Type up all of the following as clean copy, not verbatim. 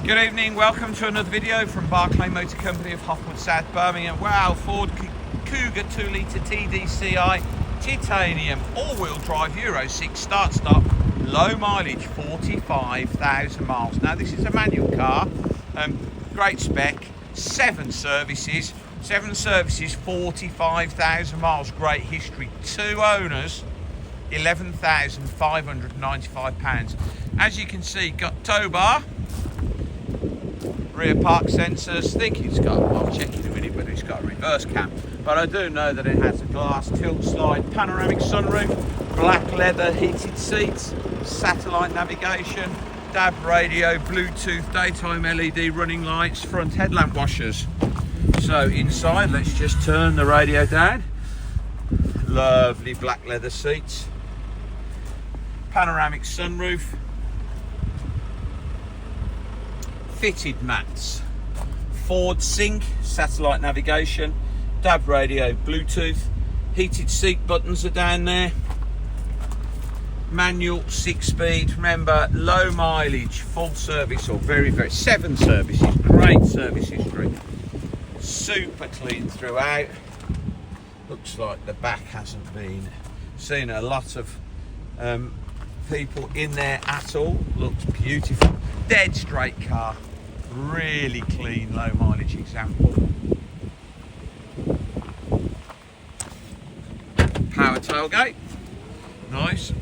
Good evening, welcome to another video from Barclay Motor Company of Hoffwood, South Birmingham. Wow, Ford Kuga 2-litre TDCi titanium all-wheel drive Euro 6 start-stop, low mileage, 45,000 miles. Now this is a manual car, great spec, 7 services, 45,000 miles, great history, 2 owners, £11,595. As you can see, got tow bar, rear park sensors. I think it's got, I'll check in a minute whether it's got a reverse cam, but I do know that it has a glass tilt slide, panoramic sunroof, black leather, heated seats, satellite navigation, DAB radio, Bluetooth, daytime LED running lights, front headlamp washers. So inside, let's just turn the radio down. Lovely black leather seats, panoramic sunroof, fitted mats, Ford sync, satellite navigation, DAB radio, Bluetooth, heated seat buttons are down there, manual 6-speed, remember low mileage, full service, or very 7 services, great service history, super clean throughout. Looks like the back hasn't been seen a lot of people in there at all. Looks beautiful, dead straight car, really clean low mileage example. Power tailgate, nice.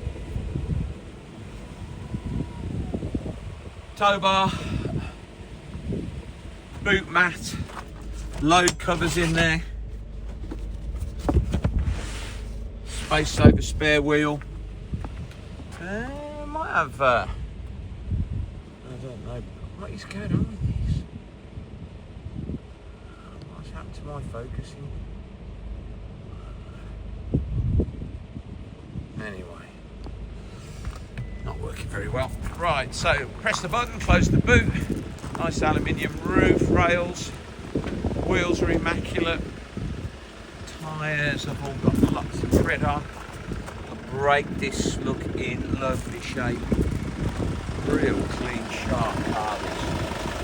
Tow bar, boot mat, load covers in there, space saver spare wheel. Might have I don't know what is going on with these. What's happened to my focusing? Anyway, not working very well. Right, so press the button, close the boot. Nice aluminium roof rails. Wheels are immaculate. Tyres have all got lots of tread on. The brake discs look in lovely shape. Real clean, sharp car this.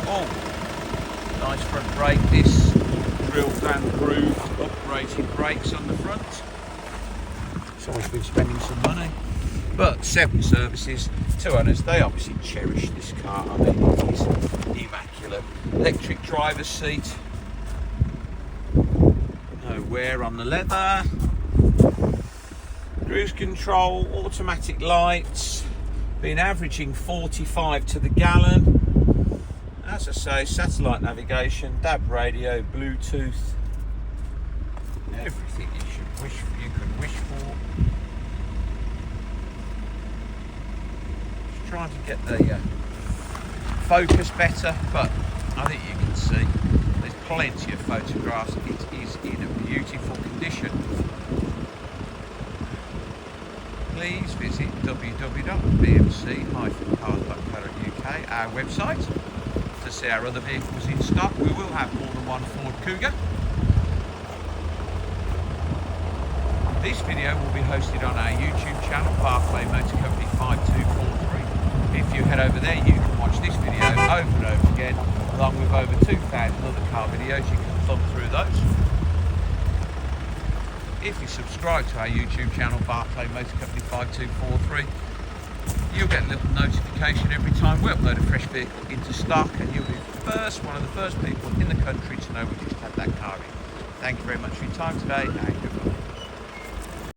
Oh, nice front brake discs. Drilled and grooved, upgraded brakes on the front. It's always been spending some money. But 7 services, 2 owners, they obviously cherish this car. I mean, it is immaculate. Electric driver's seat. No wear on the leather. Cruise control, automatic lights. Been averaging 45 to the gallon. As I say, satellite navigation, DAB radio, Bluetooth. Everything you could wish for. Trying to get the focus better, but I think you can see there's plenty of photographs. It is in a beautiful condition. Please visit www.bmc-cars.co.uk, our website, to see our other vehicles in stock. We will have more than one Ford Kuga. This video will be hosted on our YouTube channel, Barclay Motor Company 5243. If you head over there, you can watch this video over and over again, along with over 2,000 other car videos. You can thumb through those. If you subscribe to our YouTube channel, Barclay Motor Company 5243, you'll get a little notification every time we upload a fresh vehicle into stock, and you'll be one of the first people in the country to know we just had that car in. Thank you very much for your time today, and goodbye.